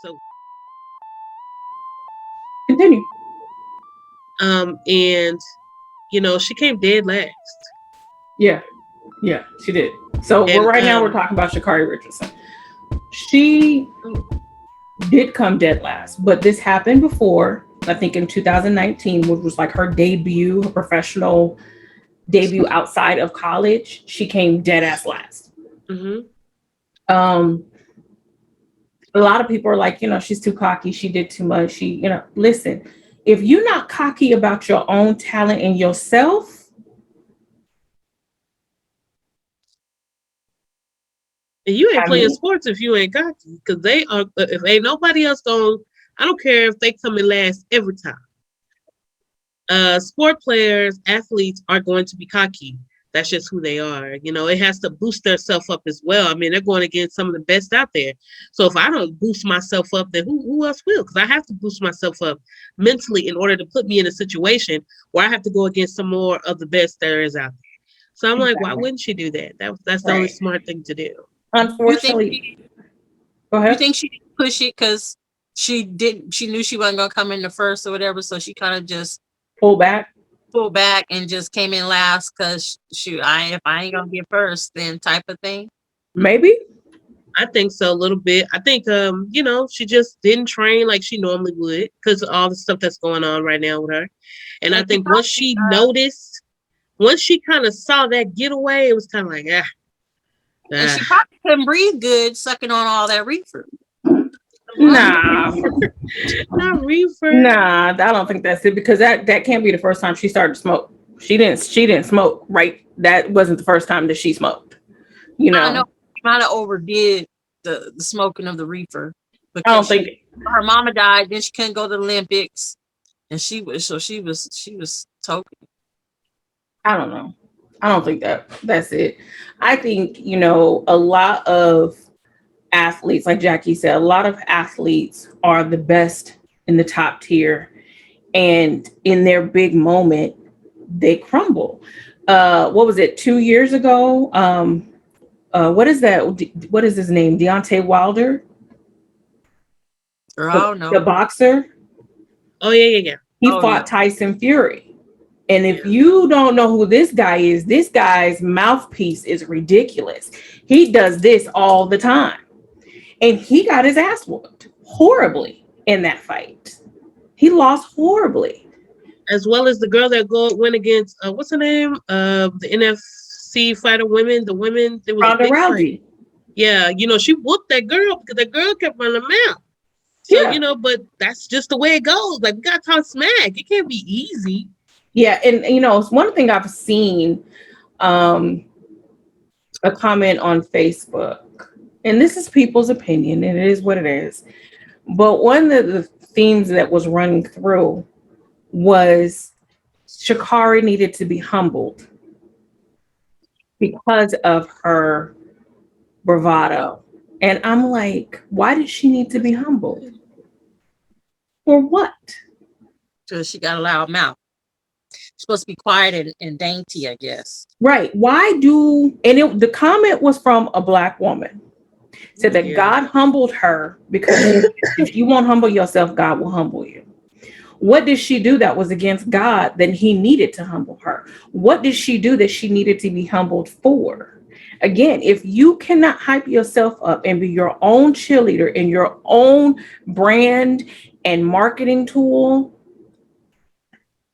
So, Continue. and she came dead last. Yeah, yeah, she did. So we're And right now we're talking about Shakari Richardson. She did come dead last, but this happened before. I think in 2019, which was like her debut, her professional debut outside of college. She came dead ass last. hmm Um, a lot of people are like, she's too cocky. She did too much. Listen, if you're not cocky about your own talent and yourself, and you ain't I playing mean, sports if you ain't cocky, because they are. If ain't nobody else going, I don't care if they come in last every time. Sport players, athletes are going to be cocky. That's just who they are. It has to boost their self up as well. I mean, they're going against some of the best out there. So if I don't boost myself up, then who else will? Because I have to boost myself up mentally in order to put me in a situation where I have to go against some more of the best there is out there. So I'm like, why exactly. wouldn't she do that? That's the only Right. smart thing to do. You think Unfortunately, she go you ahead. think she didn't push it because she knew she wasn't gonna come in the first or whatever, so she kind of just Pull back. pulled back and just came in last because shoot, if I ain't gonna get first, then type of thing. Maybe. I think so a little bit. I think she just didn't train like she normally would because of all the stuff that's going on right now with her. And I And she think probably once she kind of saw that getaway, it was kind of like, and she ah. probably couldn't breathe good sucking on all that reefer. Not Nah, reefer. Not reefer. nah. I don't think that's it because that can't be the first time she started to smoke. She didn't smoke, right? That wasn't the first time that she smoked. You I know know, she might have overdid the smoking of the reefer I because don't think. her mama died, then she couldn't go to the Olympics, and she was token. I don't know. I don't think that's it. I think a lot of athletes, like Jackie said, a lot of athletes are the best in the top tier, and in their big moment, they crumble. What was it? 2 years ago. What is that? What is his name? Deontay Wilder, Girl, I the, don't know. the boxer. Oh yeah, yeah, yeah, He Oh yeah. fought Tyson Fury. And if yeah. you don't know who this guy is, this guy's mouthpiece is ridiculous. He does this all the time. And he got his ass whooped horribly in that fight. He lost horribly. As well as the girl that went against what's her name? The NFC fighter women. The women. There was a Ronda big fight. Rousey. Yeah, she whooped that girl because that girl kept running her mouth. So, Yeah. but that's just the way it goes. Like, we got to talk smack. It can't be easy. Yeah. And, it's one thing I've seen um, a comment on Facebook, and this is people's opinion, and it is what it is. But one of the themes that was running through was Shakari needed to be humbled because of her bravado. And I'm like, why did she need to be humbled? For what? Because she got a loud mouth. She's supposed to be quiet and dainty, I guess. Right. The comment was from a Black woman. Said that Yeah, God humbled her because if you won't humble yourself, God will humble you. What did she do that was against God? Then he needed to humble her. What did she do that she needed to be humbled for? Again, if you cannot hype yourself up and be your own cheerleader and your own brand and marketing tool,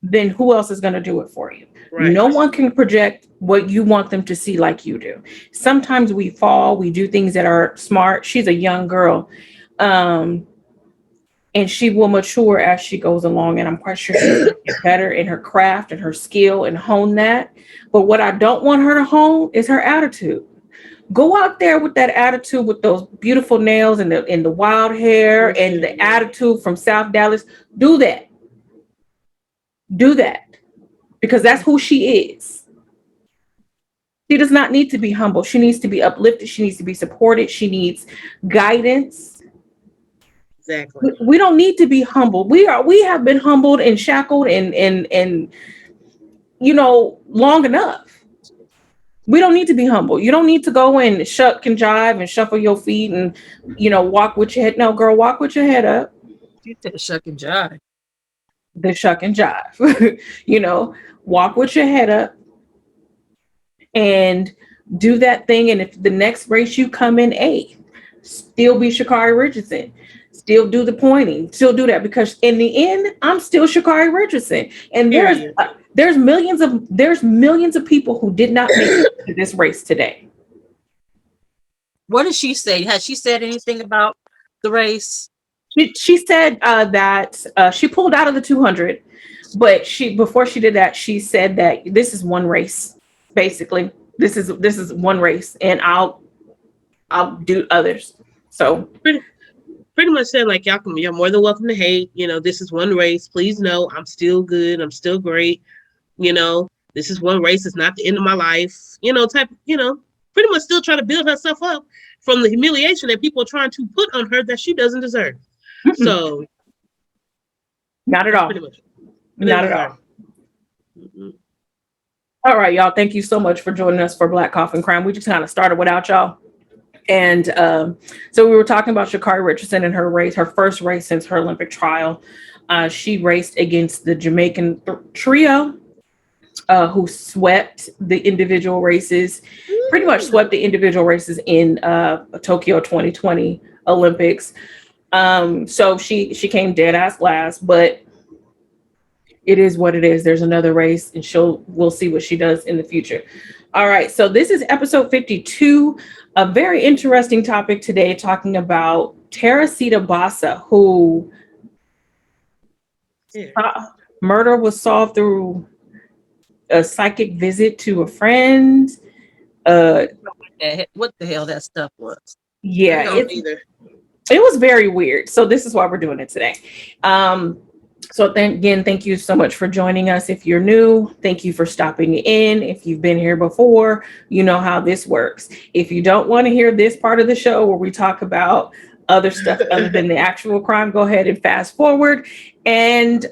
then who else is going to do it for you? right. No one can project what you want them to see like you do. Sometimes we fall, we do things that are smart. She's a young girl. Um, and she will mature as she goes along. And I'm quite sure she's going to get better in her craft and her skill and hone that. But what I don't want her to hone is her attitude. Go out there with that attitude, with those beautiful nails and the wild hair and the Yeah. attitude from South Dallas. Do that. Do that because that's who she is. She does not need to be humble. She needs to be uplifted. She needs to be supported. She needs guidance. Exactly. We don't need to be humbled. We have been humbled and shackled and long enough. We don't need to be humble. You don't need to go and shuck and jive and shuffle your feet and, walk with your head. No, girl, walk with your head up. You said shuck and jive. The shuck and jive. Walk with your head up and do that thing. And if the next race you come in eighth, still be Shakari Richardson. Still do the pointing. Still do that, because in the end, I'm still Shakari Richardson. And Period. there's millions of people who did not make it to this race today. What did she say? Has she said anything about the race? She said that she pulled out of the 200, but before she did that, she said that this is one race. Basically, this is one race, and I'll do others. So Pretty much said, like, you're more than welcome to hate. This is one race. Please know I'm still good. I'm still great. This is one race. It's not the end of my life. Pretty much still trying to build herself up from the humiliation that people are trying to put on her that she doesn't deserve. So, not at all. Pretty much. Not at all. All right, y'all. Thank you so much for joining us for Black Coffee and Crime. We just kind of started without y'all. And so we were talking about Sha'Carri Richardson and her race, her first race since her Olympic trial. She raced against the Jamaican trio who swept the individual races, pretty much swept the individual races in Tokyo 2020 Olympics. So she came dead ass last, but it is what it is. There's another race, and we'll see what she does in the future. All right, so this is episode 52, a very interesting topic today, talking about Teresita Basa, who murder was solved through a psychic visit to a friend. What the hell that stuff was? Yeah, I don't either. It was very weird. So this is why we're doing it today. So thank you so much for joining us. If you're new, thank you for stopping in. If you've been here before, you know how this works. If you don't want to hear this part of the show where we talk about other stuff other than the actual crime, go ahead and fast forward. And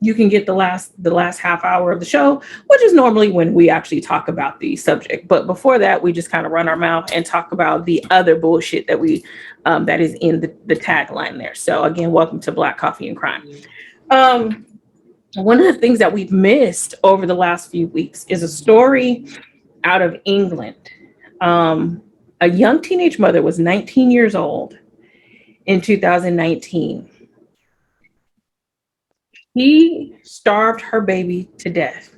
you can get the last half hour of the show, which is normally when we actually talk about the subject. But before that, we just kind of run our mouth and talk about the other bullshit that we that is in the tagline there. So again, welcome to Black Coffee and Crime. One of the things that we've missed over the last few weeks is a story out of England. A young teenage mother was 19 years old in 2019. He starved her baby to death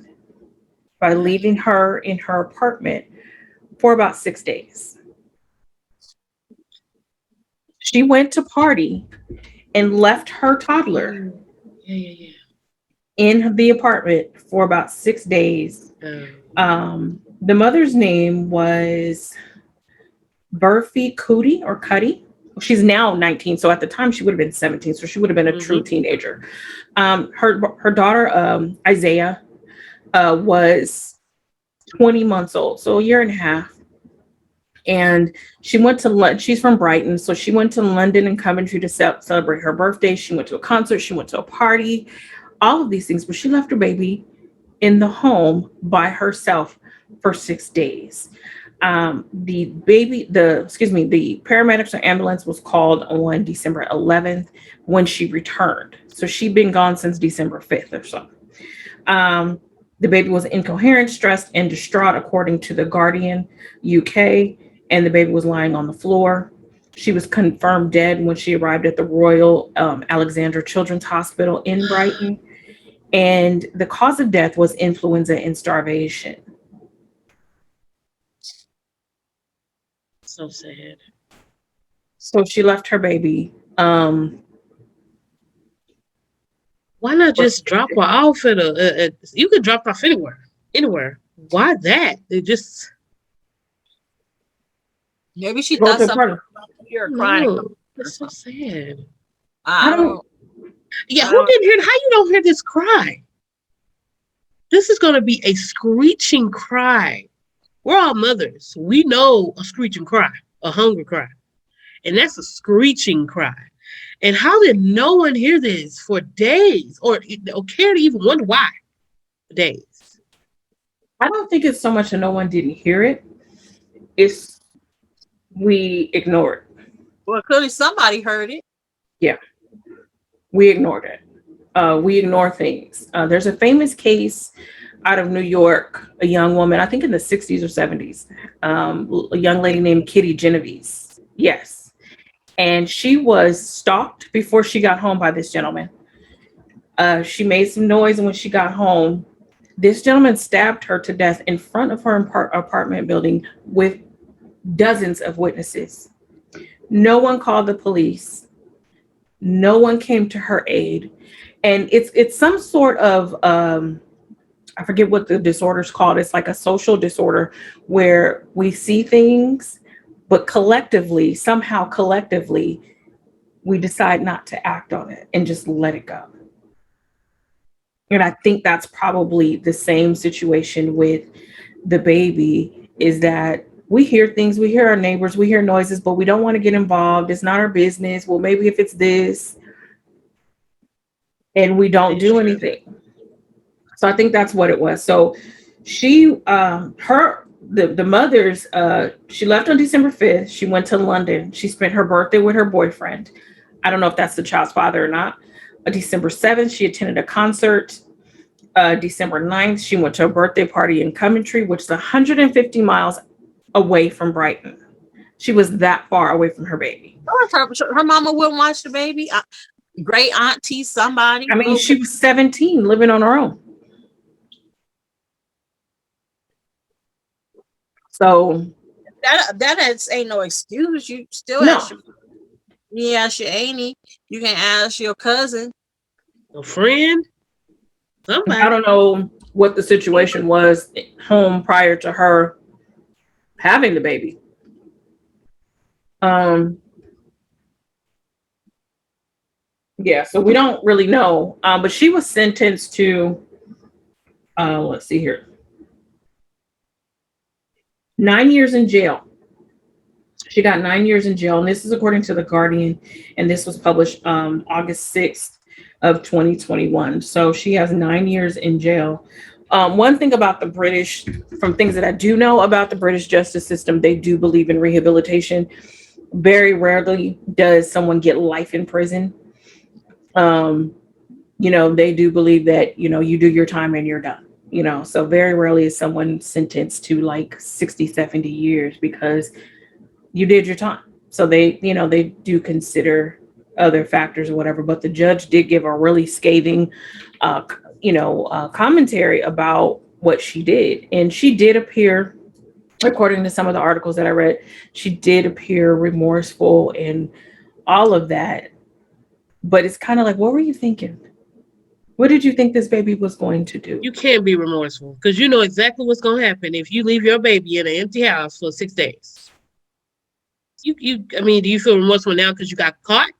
by leaving her in her apartment for about 6 days. She went to party and left her toddler in the apartment for about 6 days. The mother's name was Burfi Cuddy. She's now 19, so at the time she would have been 17, so she would have been a true teenager. Her daughter Isaiah was 20 months old, so a year and a half. And she went to she's from Brighton, so she went to London and Coventry to celebrate her birthday. She went to a concert, she went to a party, all of these things, but she left her baby in the home by herself for 6 days. The paramedics or ambulance was called on December 11th when she returned. So she'd been gone since December 5th or so. The baby was incoherent, stressed, and distraught, according to The Guardian UK, and the baby was lying on the floor. She was confirmed dead when she arrived at the Royal Alexandra Children's Hospital in Brighton. And the cause of death was influenza and starvation. So sad. So she left her baby. Why not just drop her off at you could drop her off anywhere. Why that? They just maybe she thought something. You're crying. That's so sad. I don't. Yeah, who didn't hear? How you don't hear this cry? This is going to be a screeching cry. We're all mothers. We know a screeching cry, a hunger cry. And that's a screeching cry. And how did no one hear this for days or care to even wonder why? Days. I don't think it's so much that no one didn't hear it. It's we ignored. Well, clearly somebody heard it. Yeah, we ignored it. We ignore things. There's a famous case out of New York, a young woman, I think in the 60s or 70s, a young lady named Kitty Genovese. Yes. And she was stalked before she got home by this gentleman. She made some noise, and when she got home, this gentleman stabbed her to death in front of her apartment building with dozens of witnesses. No one called the police. No one came to her aid. And it's some sort of I forget what the disorder's called. It's like a social disorder where we see things, but collectively, we decide not to act on it and just let it go. And I think that's probably the same situation with the baby, is that we hear things, we hear our neighbors, we hear noises, but we don't want to get involved. It's not our business. Well, maybe if it's this, and we don't do anything. So I think that's what it was. So she, the mother's, she left on December 5th. She went to London. She spent her birthday with her boyfriend. I don't know if that's the child's father or not. December 7th, she attended a concert. December 9th, she went to a birthday party in Coventry, which is 150 miles away from Brighton. She was that far away from her baby. Her mama wouldn't watch the baby. Great auntie, somebody. I mean, she was 17, living on her own. So that ain't no excuse. You still no. Ask your auntie. You can ask your cousin, a friend. Somebody. I don't know what the situation was home prior to her having the baby. Yeah, so we don't really know. But she was sentenced to, let's see here, 9 years in jail. She got 9 years in jail, and this is according to The Guardian, and this was published August 6th of 2021. So she has 9 years in jail. One thing about the British, from things that I do know about the British justice system, they do believe in rehabilitation. Very rarely does someone get life in prison. They do believe that, you do your time and you're done. So very rarely is someone sentenced to like 60, 70 years because you did your time. So they do consider other factors or whatever, but the judge did give a really scathing, commentary about what she did. And she did appear, according to some of the articles that I read, she did appear remorseful and all of that. But it's kind of like, what were you thinking? What did you think this baby was going to do? You can't be remorseful because you know exactly what's going to happen if you leave your baby in an empty house for 6 days. Do you feel remorseful now because you got caught?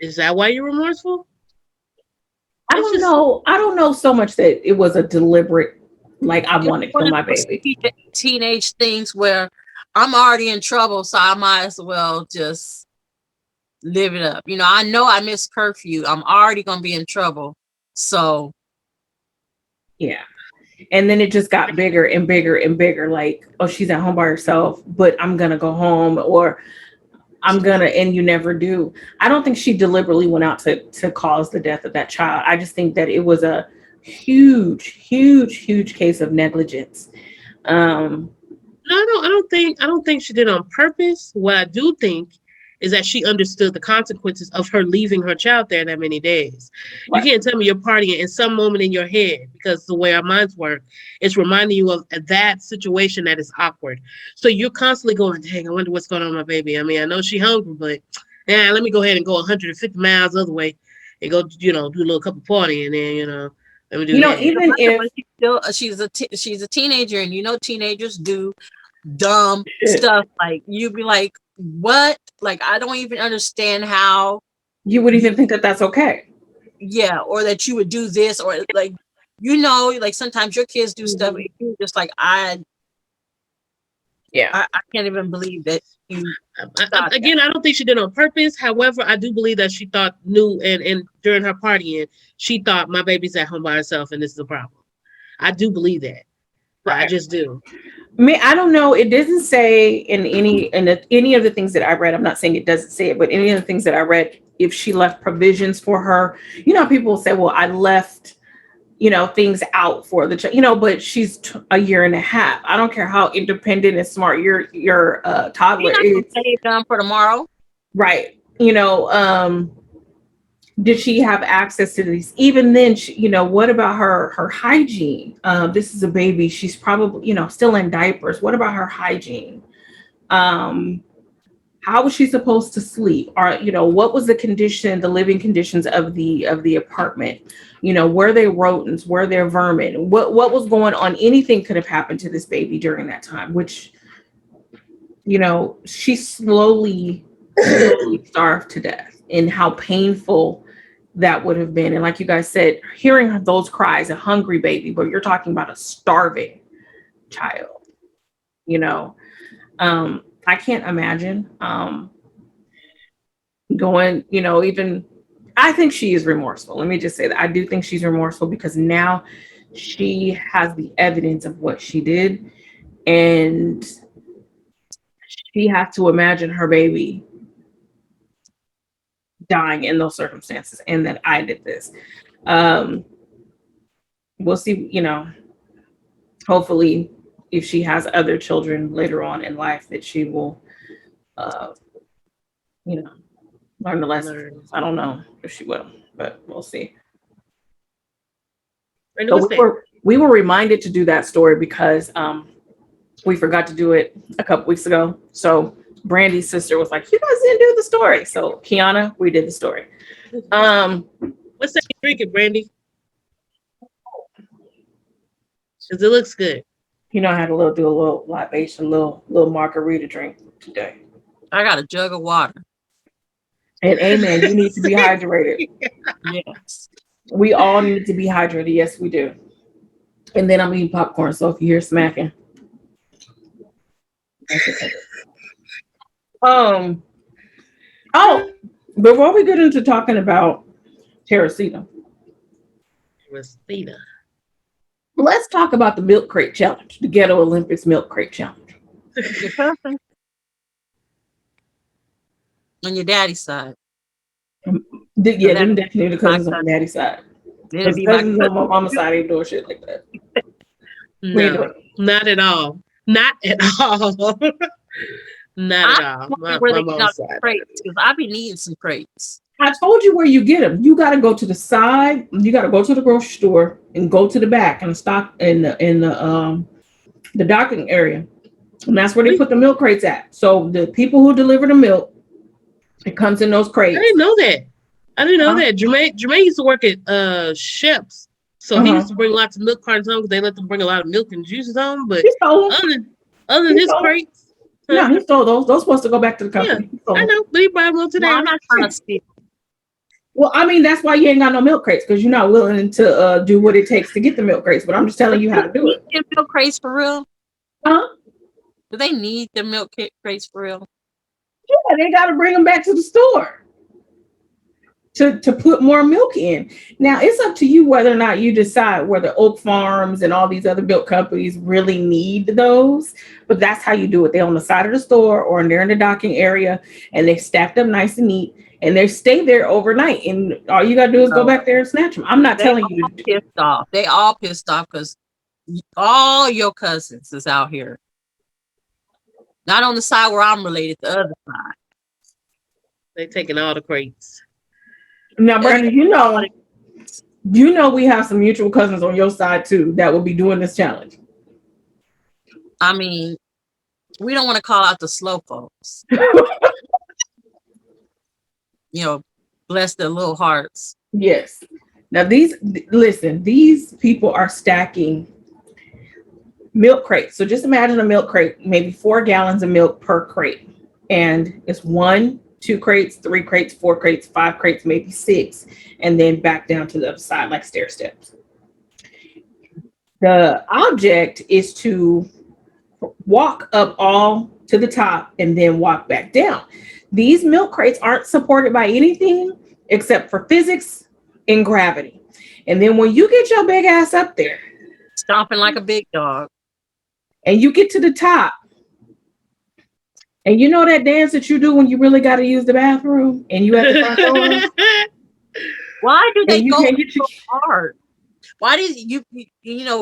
Is that why you're remorseful? I don't know. I don't know so much that it was a deliberate, like I wanted for my baby. Teenage things where I'm already in trouble, so I might as well just live it up. I know I missed curfew. I'm already going to be in trouble. So. Yeah. And then it just got bigger and bigger and bigger. Like, oh, she's at home by herself, but I'm going to go home, or and you never do. I don't think she deliberately went out to cause the death of that child. I just think that it was a huge, huge, huge case of negligence. No, I don't think she did it on purpose. What I do think is that she understood the consequences of her leaving her child there that many days. Right. You can't tell me you're partying in some moment in your head, because the way our minds work, it's reminding you of that situation that is awkward. So you're constantly going, dang, I wonder what's going on with my baby. I mean, I know she's hungry, but yeah, let me go ahead and go 150 miles the other way and go, do a little couple party, and then, let me do that. Even if she's a teenager, and teenagers do dumb stuff, like you'd be like, what? Like, I don't even understand how you would even think that that's okay. Yeah, or that you would do this, or like, sometimes your kids do stuff, and you're just like, I can't even believe that you. I don't think she did it on purpose. However, I do believe that she knew, and during her partying, she thought my baby's at home by herself, and this is a problem. I do believe that. I Right. just do. I don't know. It doesn't say in any of the things that I read. I'm not saying it doesn't say it, but any of the things that I read, if she left provisions for her, people will say, "Well, I left, things out for the child," but she's a year and a half. I don't care how independent and smart your You're toddler not gonna is, save them for tomorrow. right? Did she have access to these? Even then, what about her hygiene? This is a baby. She's probably, still in diapers. What about her hygiene? Um, how was she supposed to sleep? Or, what was the living conditions of the apartment? Were there rodents? Were there vermin? What was going on? Anything could have happened to this baby during that time, which, she slowly starved to death, and how painful that would have been. And like you guys said, hearing those cries, a hungry baby, but you're talking about a starving child, you know. I can't imagine going, even I think she is remorseful. Let me just say that I do think she's remorseful because now she has the evidence of what she did, and she has to imagine her baby dying in those circumstances and that I did this. Um, we'll see, hopefully if she has other children later on in life that she will uh, you know, learn the lesson. Learn. I don't know if she will, but we'll see. Randy, But what's we that? were reminded to do that story because we forgot to do it a couple weeks ago. So Brandy's sister was like, "You guys didn't do the story." So Kiana, we did the story. Um, What's that you drinking, Brandy? Because it looks good. I had to do a little libation, little margarita drink today. I got a jug of water. And amen, you need to be hydrated. Yes. We all need to be hydrated. Yes, we do. And then I'm eating popcorn. So if you hear smacking, that's okay. Oh, before we get into talking about Teresita, Rosita. let's talk about the milk crate challenge, the Ghetto Olympics milk crate challenge. Your cousin on your daddy's side. Yeah, That them definitely the my cousins on my cousin. daddy's side. It'll Because be my cousins on my mama's side ain't doing shit like that. We ain't doing No, not at all. Not at all. Not at I all. wonder My, where my they get all mom's the side. crates because I be needing some crates. I told you where you get them. You got to go to the side. You got to go to the grocery store and go to the back and stock in the docking area, and that's where they put the milk crates at. So the people who deliver the milk, it comes in those I crates. didn't know that. I didn't know Uh-huh. that. Jermaine used to work at Shep's. So he Uh-huh. used to bring lots of milk cartons home because they let them bring a lot of milk and juices home. But He stole them. other than He his stole them. crates, No, he stole those. Those supposed to go back to the yeah, company. He stole I them. know. But he brought them to No, I'm there. not trying to steal. Well, I mean, that's why you ain't got no milk crates because you're not willing to do what it takes to get the milk crates. But I'm just telling But you do how to they do need it. them milk crates for real? Huh? Do they need the milk crates for real? Yeah, they got to bring them back to the store to put more milk in. Now it's up to you whether or not you decide whether Oak Farms and all these other milk companies really need those. But that's how you do it. They're on the side of the store or they're in the docking area and they stacked up nice and neat and they stay there overnight. And all you gotta do is go No, back there and snatch them. I'm not they telling you all to do. pissed off. They all pissed off because all your cousins is out here. Not on the side where I'm related, the other side. They taking all the crates. Now, They Brandon, take all we have some mutual cousins on your side too that will be doing this challenge. I mean, we don't want to call out the slow folks. Bless their little hearts. Yes. Now these people are stacking milk crates. So just imagine a milk crate, maybe 4 gallons of milk per crate. And it's 1, 2 crates, 3 crates, 4 crates, 5 crates, maybe 6, and then back down to the other side like stair steps. The object is to walk up all to the top and then walk back down. These milk crates aren't supported by anything except for physics and gravity. And then when you get your big ass up there, Stomping like a big dog. And you get to the top. And you know that dance that you do when you really got to use the bathroom and you at the front door Why do they and you go can't get your so hard? Why did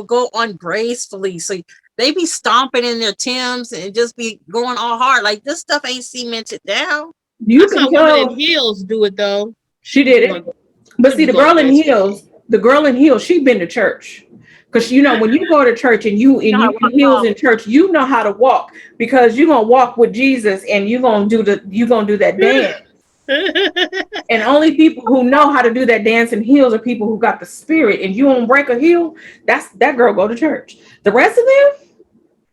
go ungracefully? So they be stomping in their Timbs and just be going all hard. Like this stuff ain't cemented down. you I can saw women in tell heels do it though. she did it. But She see, was going gracefully. the girl in heels, she been to church. Because you know, when you go to church and you You know how to in walk heels off. in church, you know how to walk because you're gonna walk with Jesus and you're gonna do that dance. And only people who know how to do that dance in heels are people who got the spirit. And you won't break a heel, that girl go to church. The rest of them,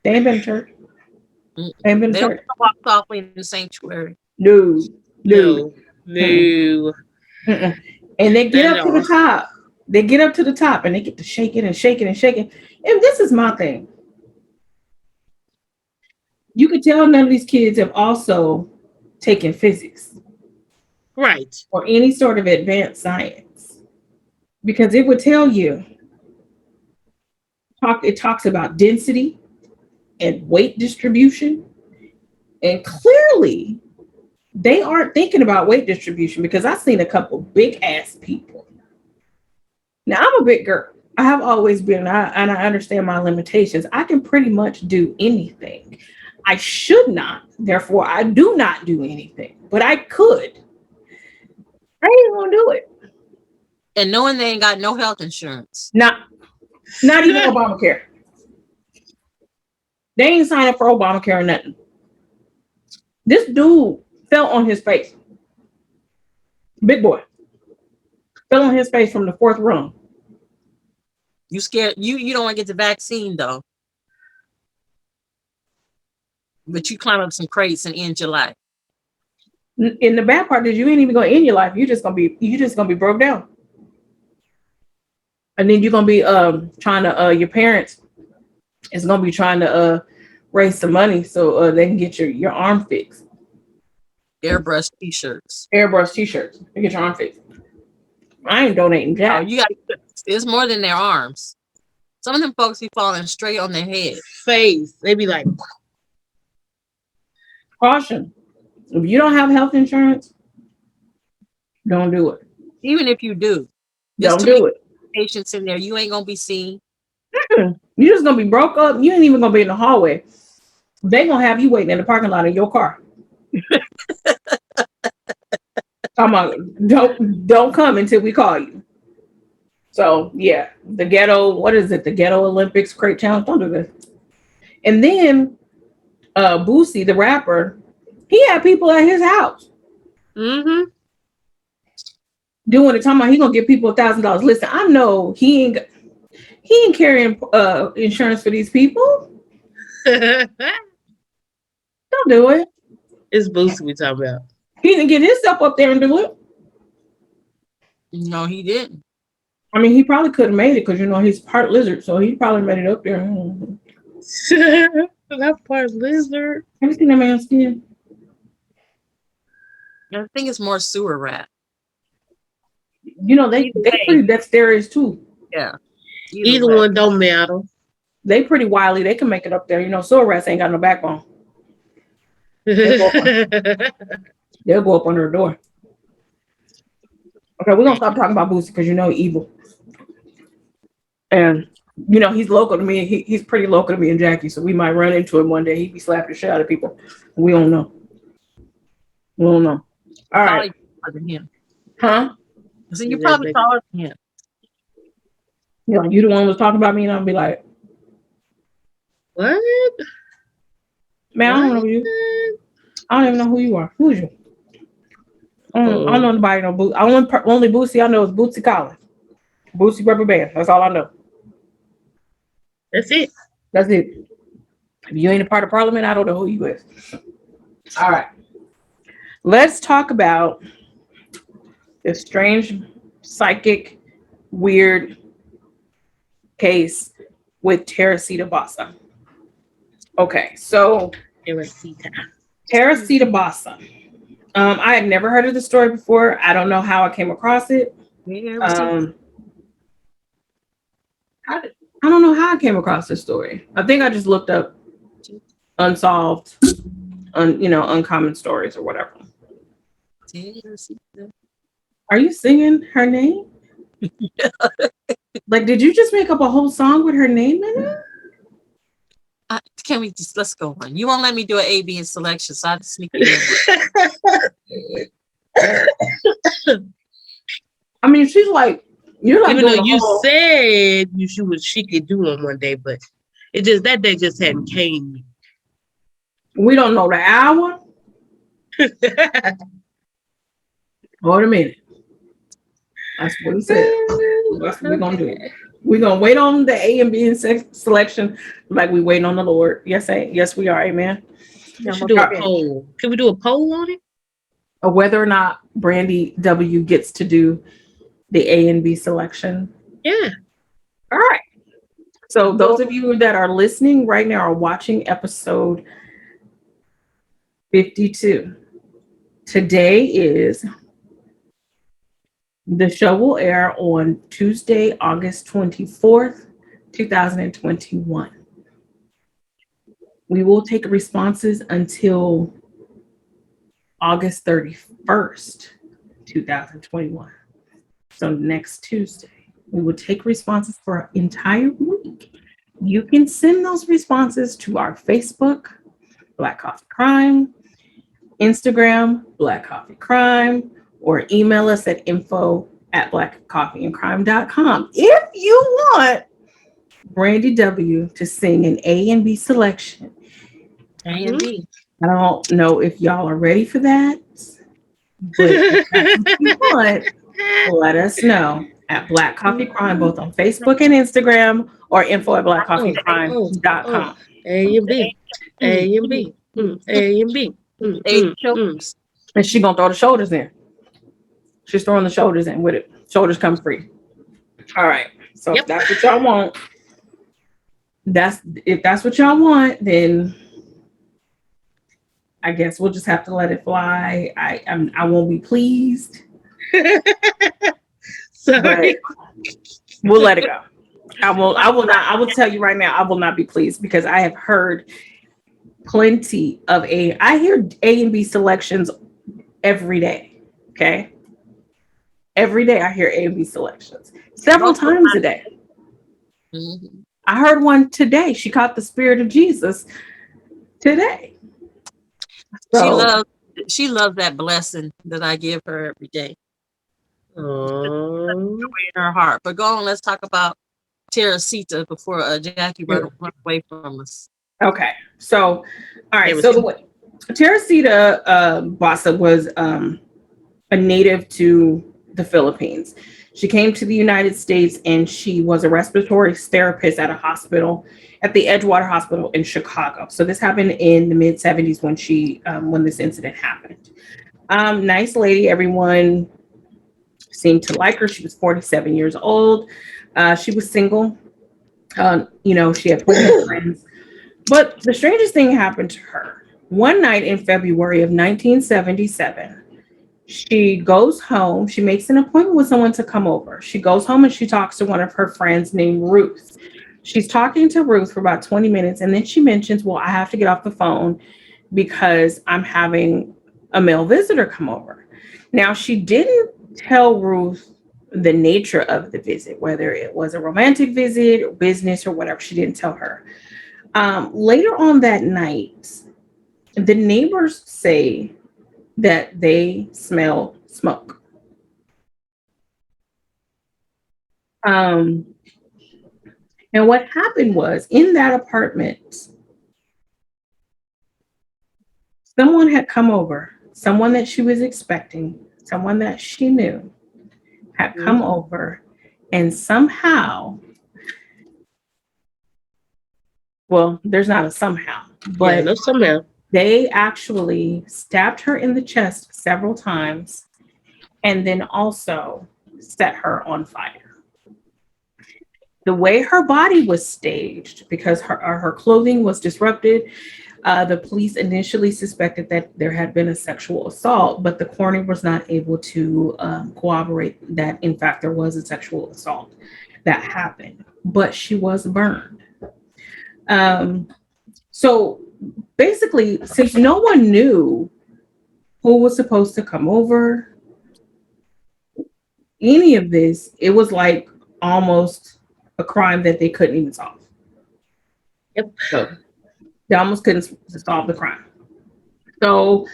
they ain't been to church. They ain't been to They don't church. walk softly in the sanctuary. No, no. No, no, Mm-mm. And they get not at up to the all. top. They get up to the top and they get to shaking and shaking and shaking. And this is my thing. You can tell none of these kids have also taken physics Right. or any sort of advanced science because it would tell you it talks about density and weight distribution. And clearly they aren't thinking about weight distribution because I've seen a couple big ass people. Now I'm a big girl. I have always been, and I understand my limitations. I can pretty much do anything. I should not, therefore, I do not do anything, but I could. I ain't gonna do it. And knowing they ain't got no health insurance. Not even Obamacare. They ain't signed up for Obamacare or nothing. This dude fell on his face. Big boy. Fell on his face from the fourth rung. You scared you don't want to get the vaccine though. But you climb up some crates and end your life. And the bad part is you ain't even gonna end your life. You just gonna be broke down. And then you're gonna be trying to your parents is gonna be trying to raise some money so they can get your arm fixed. Airbrush t-shirts. Airbrush t-shirts. You get your arm fixed. I ain't donating Oh, jack. it's more than their arms. Some of them folks be falling straight on their head. Face. They be like, Caution. If you don't have health insurance, don't do it. Even if you do, Don't too do many it. patients in there. You ain't gonna be seen. You're just gonna be broke up. You ain't even gonna be in the hallway. They gonna have you waiting in the parking lot of your car. Talking about don't come until we call you. So yeah, the ghetto. What is it? The Ghetto Olympics Crate Challenge. Don't do this. And then Boosie, the rapper, he had people at his house mm-hmm. doing it. Talking about he gonna give people $1,000. Listen, I know he ain't carrying insurance for these people. Don't do it. It's Boosie we talking about. He didn't get himself up there and do it. No, he didn't. I mean, he probably could have made it because he's part lizard, so he probably made it up there. That part lizard. Have you seen that man's skin? I think it's more sewer rat. They pretty dexterous too. Yeah. Either one don't matter. They pretty wily. They can make it up there. Sewer rats ain't got no backbone. They'll go up under a door. Okay, we're gonna stop talking about Boosie because evil. And he's local to me. He's pretty local to me and Jackie, so we might run into him one day. He'd be slapping the shit out of people. We don't know. All right. Him. Huh? So you're probably taller than him. You the one who was talking about me, and I'll be like, what? Man, I don't know you. I don't even know who you are. Who is you? I don't know nobody. No Boosie. Only Boosie I know is Bootsy Collins. Boosie Rubber Band. That's all I know. That's it. If you ain't a part of Parliament, I don't know who you is. All right. Let's talk about this strange, psychic, weird case with Teresita Basa. Okay, so Teresita Basa. I had never heard of the story before. I don't know how I came across it. I don't know how I came across this story. I think I just looked up unsolved, uncommon stories or whatever. Teresita. Are you singing her name? Like, did you just make up a whole song with her name in it? Can we just let's go on? You won't let me do an A, B, and selection, so I have to sneak it in. I mean, she's like, you're like Even though doing a you whole. said she could do them one day, but it just that day just hadn't came. We don't know the hour or the minute. That's what he said. That's what we're gonna do. We're gonna wait on the A and B and selection like we waiting on the Lord. Yes, we are. Amen. We should do a poll. Can we do a poll on it? Or whether or not Brandy W gets to do the A and B selection. Yeah. All right. So those of you that are listening right now are watching episode 52. Today is the show will air on Tuesday, August 24th, 2021. We will take responses until August 31st, 2021. So next Tuesday, we will take responses for an entire week. You can send those responses to our Facebook, Black Coffee Crime, Instagram, Black Coffee Crime, or email us at info@blackcoffeeandcrime.com. If you want Brandy W to sing an A and B selection. A and B. I don't know if y'all are ready for that, but if that's what you want, let us know at Black Coffee Crime, both on Facebook and Instagram, or info@blackcoffeeandcrime.com. A and B. A and B. A and B. And she's gonna throw the shoulders in. She's throwing the shoulders in with it. Shoulders come free. All right. So if that's what y'all want, if that's what y'all want, then I guess we'll just have to let it fly. I won't be pleased. Sorry. We'll let it go. I will not. I will tell you right now, I will not be pleased because I have heard plenty of I hear A and B selections every day. Okay. Every day I hear A and B selections. Several times a day. Mm-hmm. I heard one today. She caught the spirit of Jesus today. So, she loves that blessing that I give her every day. In her heart. But go on, let's talk about Teresita before Jackie run away from us. Okay. So, all right. So Teresita Basa was a native to the Philippines. She came to the United States and she was a respiratory therapist at a hospital, at the Edgewater Hospital in Chicago. So this happened in the mid 70s when this incident happened. Nice lady. Everyone seemed to like her. She was 47 years old. She was single. She had plenty of friends. But the strangest thing happened to her. One night in February of 1977, she goes home. She makes an appointment with someone to come over. She goes home and she talks to one of her friends named Ruth. She's talking to Ruth for about 20 minutes. And then she mentions, well, I have to get off the phone because I'm having a male visitor come over. Now, she didn't tell Ruth the nature of the visit, whether it was a romantic visit or business or whatever. She didn't tell her. Later on that night, the neighbors say that they smell smoke. And what happened was in that apartment, someone had come over, someone that she was expecting, someone that she knew had come over and somehow, well, there's not a somehow, but no somehow. They actually stabbed her in the chest several times and then also set her on fire. The way her body was staged, because her clothing was disrupted, the police initially suspected that there had been a sexual assault, but the coroner was not able to corroborate that, in fact, there was a sexual assault. that happened, but she was burned. Um, so basically, since no one knew who was supposed to come over, any of this, it was like almost a crime that they couldn't even solve. Yep. So they almost couldn't solve the crime. So,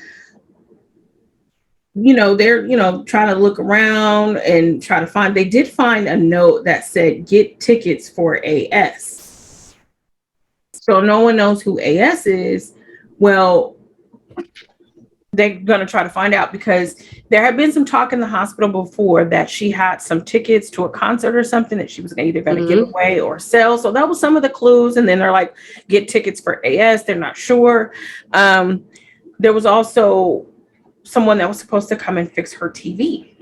they're, trying to look around and try to find, they did find a note that said, get tickets for AS. So no one knows who AS is. Well, they're going to try to find out because there had been some talk in the hospital before that she had some tickets to a concert or something that she was either going to give away or sell. So that was some of the clues. And then they're like, get tickets for AS. They're not sure. There was also someone that was supposed to come and fix her TV.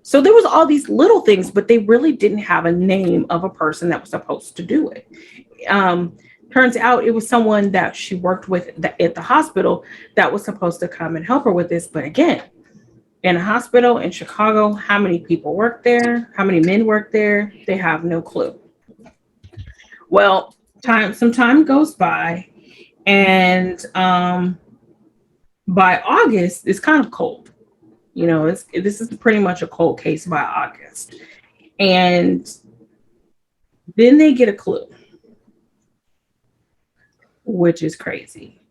So there was all these little things, but they really didn't have a name of a person that was supposed to do it. Turns out it was someone that she worked with at the hospital that was supposed to come and help her with this. But again, in a hospital in Chicago, how many people work there? How many men work there? They have no clue. Well, some time goes by, and by August, it's kind of cold. This is pretty much a cold case by August. And then they get a clue, which is crazy.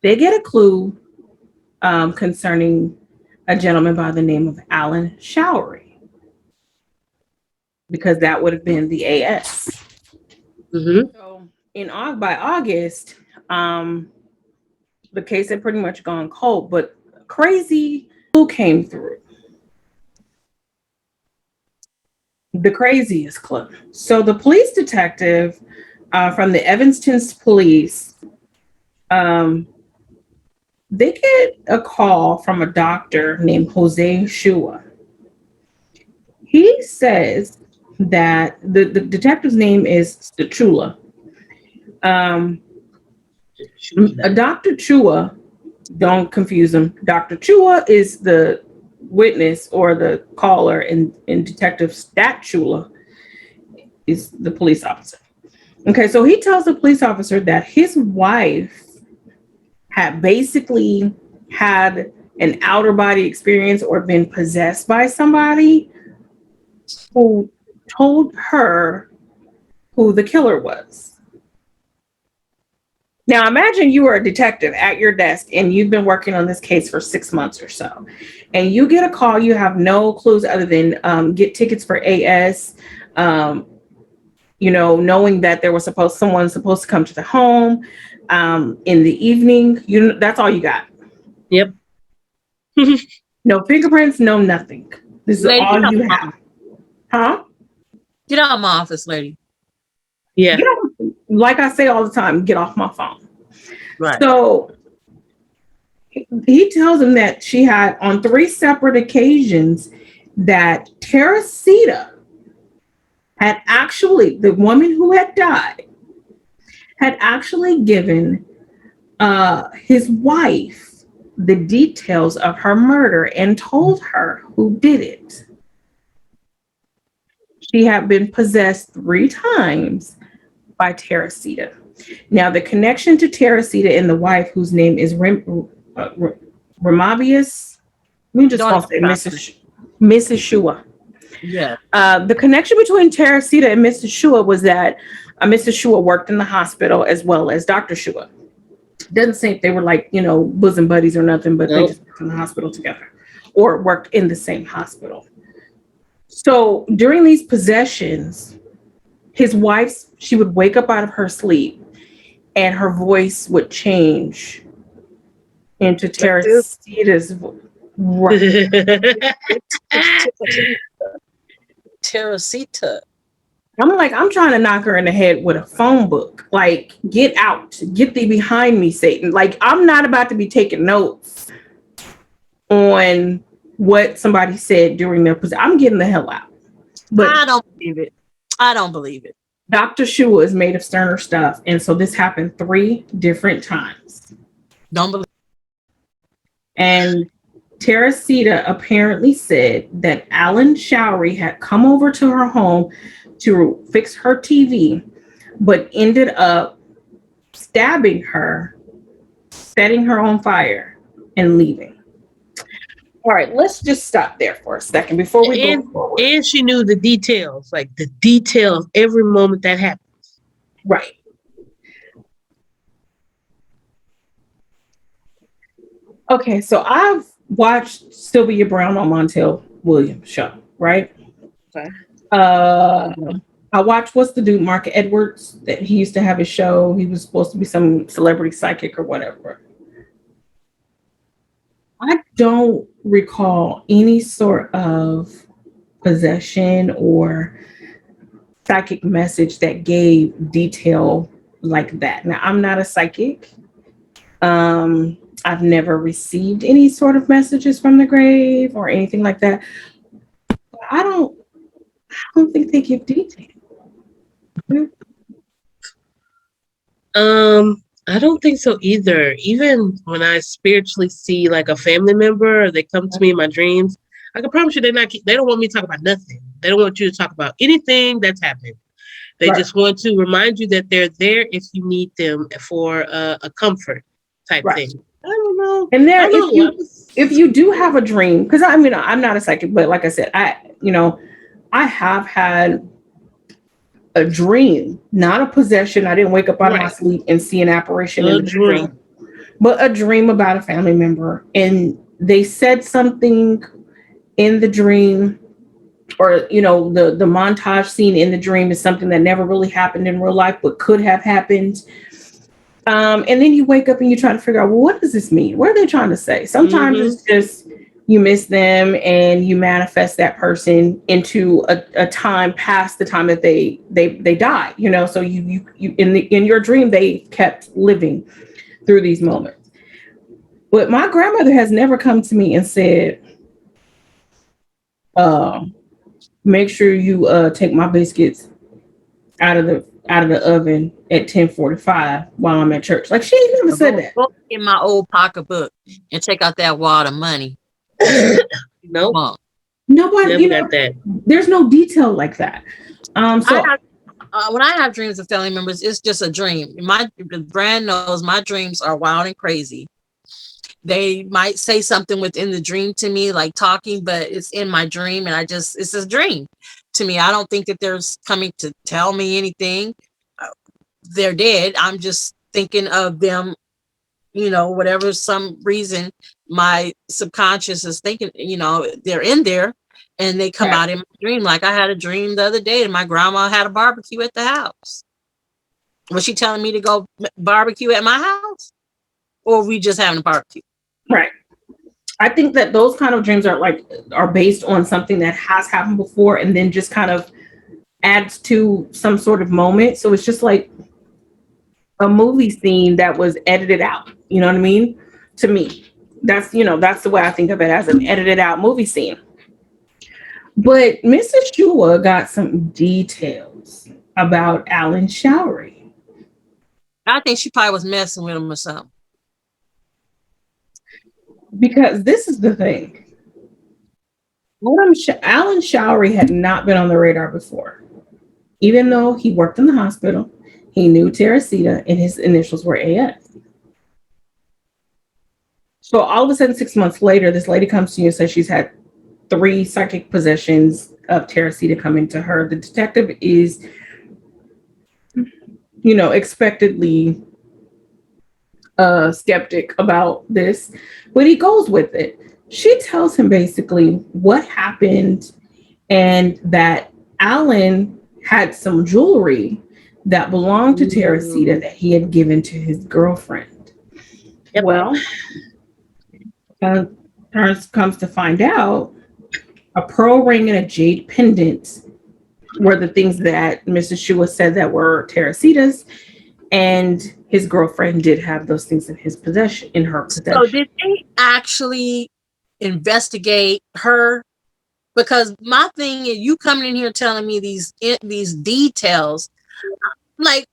They get a clue concerning a gentleman by the name of Alan Showery, because that would have been the AS. So by August, the case had pretty much gone cold, but crazy clue came through. The craziest clue. So the police detective from the Evanston Police, they get a call from a doctor named Jose Shua. He says that the detective's name is Stachula. Dr. Chua, don't confuse him. Dr. Chua is the witness or the caller, and Detective Statula is the police officer. Okay, so he tells the police officer that his wife had basically had an outer body experience or been possessed by somebody who told her who the killer was. Now, imagine you were a detective at your desk and you've been working on this case for 6 months or so, and you get a call. You have no clues other than get tickets for AS, knowing that there was someone supposed to come to the home in the evening. That's all you got. Yep. No fingerprints, no nothing. This is Lady, all you have. Huh? Get out of my office, lady. Yeah. Like I say all the time, get off my phone. Right. So he tells him that she had on 3 separate occasions that Teresita had actually, the woman who had died, had actually given his wife the details of her murder and told her who did it. She had been possessed 3 times by Teresita. Now, the connection to Teresita and the wife, whose name is Remabius, we just call it Mrs. Shua. Yeah. The connection between Teresita and Mrs. Shua was that Mrs. Shua worked in the hospital as well as Dr. Shua. Doesn't say if they were like, bosom buddies or nothing, but they just worked in the hospital together or worked in the same hospital. So during these possessions, his wife, she would wake up out of her sleep and her voice would change into Teresita's voice. Teresita. I'm trying to knock her in the head with a phone book. Like, get out, get thee behind me, Satan. Like, I'm not about to be taking notes on what somebody said during their possession. I'm getting the hell out. But I don't believe it. Dr. Shua is made of sterner stuff. And so this happened 3 different times. Don't believe it. And Teresita apparently said that Alan Showery had come over to her home to fix her TV, but ended up stabbing her, setting her on fire, and leaving. All right, let's just stop there for a second before we go and forward. and she knew the details, like the detail of every moment that happened. Right. Okay, so I've watched Sylvia Brown on Montel Williams show, right? Okay. Uh, I watched what's the dude, Mark Edwards, that he used to have a show. He was supposed to be some celebrity psychic or whatever. I don't recall any sort of possession or psychic message that gave detail like that. Now, I'm not a psychic. I've never received any sort of messages from the grave or anything like that. I don't I don't think they give detail. I don't think so either. Even when I spiritually see like a family member, or they come to me in my dreams. I can promise you, they don't want me to talk about nothing. They don't want you to talk about anything that's happened. They Right, just want to remind you that they're there if you need them for a comfort type right. thing. I don't know. And I there, don't know. if you do have a dream, because I mean I'm not a psychic, but like I said, I have had a dream, not a possession. I didn't wake up out of my Right. sleep and see an apparition in A the bedroom, dream. but a dream about a family member. And they said something in the dream, or the montage scene in the dream is something that never really happened in real life, but could have happened. And then you wake up and you try to figure out, well, what does this mean? What are they trying to say? Sometimes Mm-hmm. it's just you miss them and you manifest that person into a time past the time that they die. So you in your dream they kept living through these moments. But my grandmother has never come to me and said, uh, "Make sure you take my biscuits out of the oven at 10:45 while I'm at church." Like she ain't never said that. Go in my old pocketbook and take out that wad of money. Nope. Mom. Nobody, Never got that. there's no detail like that. I So have when I have dreams of family members, it's just a dream. My brand knows my dreams are wild and crazy. They might say something within the dream to me, like talking, but it's in my dream, and it's a dream to me. I don't think that there's coming to tell me anything. Uh, They're dead. I'm just thinking of them, whatever some reason my subconscious is thinking, they're in there and they come right. out in my dream. Like I had a dream the other day and my grandma had a barbecue at the house. Was she telling me to go barbecue at my house? Or we just having a barbecue? Right. I think that those kind of dreams are based on something that has happened before and then just kind of adds to some sort of moment. So it's just like a movie scene that was edited out. You know what I mean? To me, that's the way I think of it, as an edited out movie scene. But Mrs. Shua got some details about Alan Showery. I think she probably was messing with him or something. Because this is the thing. Alan Showery had not been on the radar before. Even though he worked in the hospital, he knew Teresita and his initials were AS. So all of a sudden, 6 months later, this lady comes to you and says she's had 3 psychic possessions of Teresita coming to her. The detective is, expectedly skeptic about this, but he goes with it. She tells him basically what happened and that Alan had some jewelry that belonged to Teresita that he had given to his girlfriend. Yep. Well, comes to find out, a pearl ring and a jade pendant were the things that Mrs. Shua said that were Teresita's, and his girlfriend did have those things in her So possession. did they actually investigate her? Because my thing is, you coming in here telling me these details, like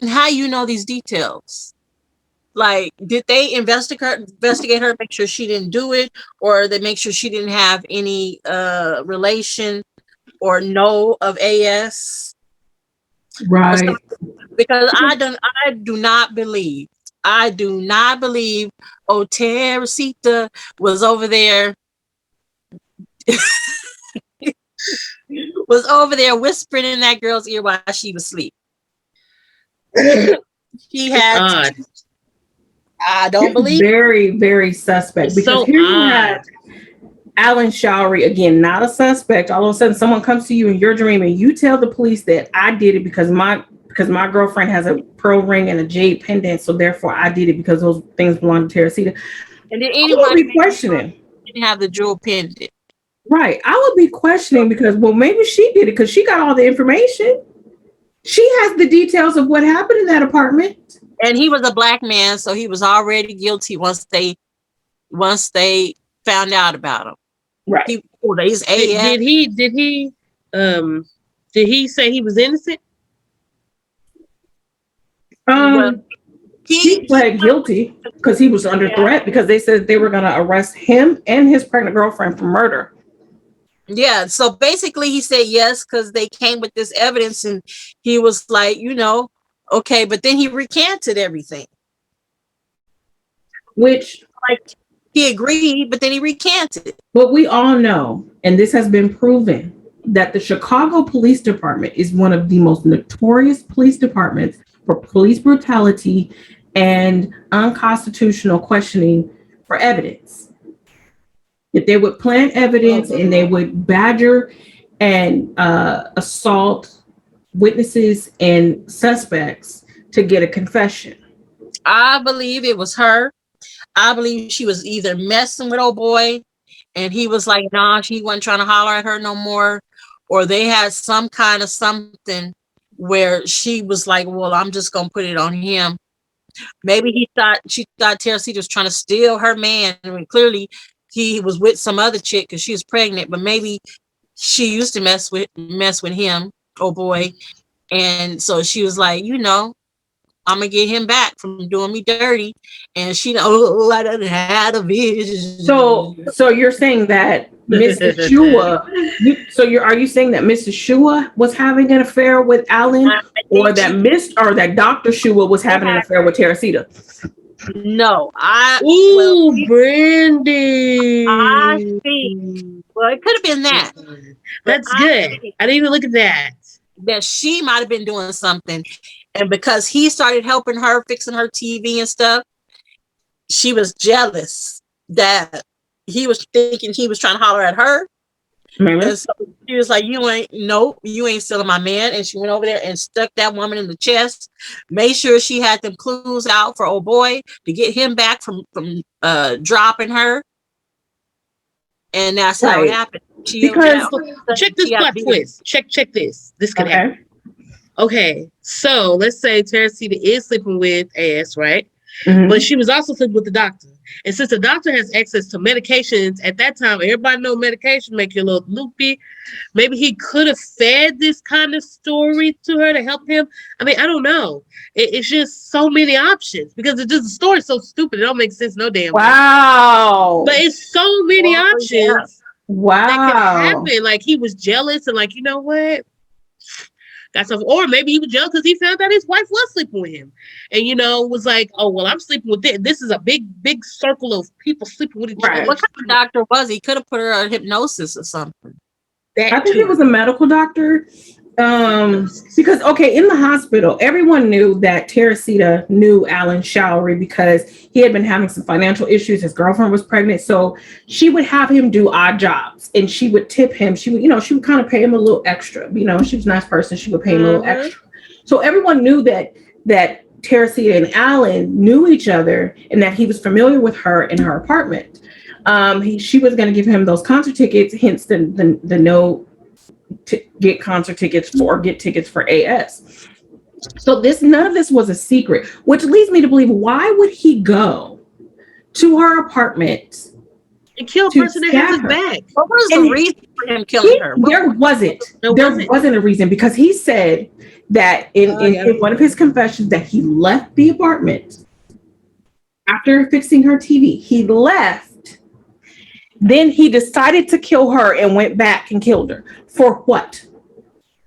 how you know these details? Like, did they investigate her, make sure she didn't do it, or they make sure she didn't have any relation or know of AS? Right. Because I do not believe oh, Teresita was over there whispering in that girl's ear while she was asleep. She had Odd. I don't It's believe very, very suspect It's because so here you odd. have Alan Showery, again, not a suspect. All of a sudden, someone comes to you in your dream and you tell the police that I did it because my girlfriend has a pearl ring and a jade pendant, so therefore I did it because those things belong to Teresita. and then I would be questioning. didn't have the jewel pendant. Right. I would be questioning because, well, maybe she did it because she got all the information. She has the details of what happened in that apartment. And he was a black man, so he was already guilty once they found out about him. Right. He's AF. Did he say he was innocent? He pled guilty because he was under threat because they said they were going to arrest him and his pregnant girlfriend for murder. Yeah, so basically he said yes because they came with this evidence, and he was like, okay, but then he recanted everything. Which, like, he agreed, but then he recanted. But we all know, and this has been proven, that the Chicago Police Department is one of the most notorious police departments for police brutality and unconstitutional questioning for evidence. If they would plant evidence and they would badger and assault witnesses and suspects to get a confession. I believe it was her. I believe she was either messing with old boy and he was like, nah, she wasn't trying to holler at her no more. Or they had some kind of something where she was like, well, I'm just going to put it on him. Maybe she thought Teresita was trying to steal her man. I mean, clearly he was with some other chick because she was pregnant, but maybe she used to mess with him, oh boy. And so she was like, I'm gonna get him back from doing me dirty. And she, I done had a vision. So you're saying that Mrs. Shua, are you saying that Mrs. Shua was having an affair with Alan, or that Dr. Shua was having an affair with Teresita? No, Brandy. I think. Well, it could have been that. That's good. I didn't even look at that. That she might have been doing something, and because he started helping her, fixing her TV and stuff, she was jealous that he was thinking he was trying to holler at her. Maybe. And so she was like, you ain't stealing my man. And she went over there and stuck that woman in the chest, made sure she had them clues out for old boy to get him back from dropping her. And that's how it happened. Check this plot twist. Check this. This could happen. Okay, so let's say Teresita is sleeping with AS, right? Mm-hmm. But she was also sleeping with the doctor. And since the doctor has access to medications, at that time, everybody know medication make you a little loopy. Maybe he could have fed this kind of story to her to help him. I mean, I don't know. It's just so many options because the story's so stupid. It don't make sense no damn way. Wow. But it's so many options. Yeah. Wow. That could happen. Like he was jealous and like, you know what? Or maybe he was jealous because he found out his wife was sleeping with him, and was like, "Oh well, I'm sleeping with this. This is a big circle of people sleeping with each other." What kind of doctor was he? Could have put her on hypnosis or something. I think it was a medical doctor. Because in the hospital, everyone knew that Teresita knew Alan Showery because he had been having some financial issues. His girlfriend was pregnant, so she would have him do odd jobs, and she would tip him. She would kind of pay him a little extra. She was a nice person. She would pay him a little extra. So everyone knew that Teresita and Alan knew each other, and that he was familiar with her in her apartment. She was going to give him those concert tickets, hence the no. To get concert tickets or get tickets for AS. So none of this was a secret, which leads me to believe, why would he go to her apartment and kill a person that has his back? What was the reason for him killing her? There wasn't a reason, because he said that in one of his confessions that he left the apartment after fixing her TV. He left. Then he decided to kill her and went back and killed her. For what?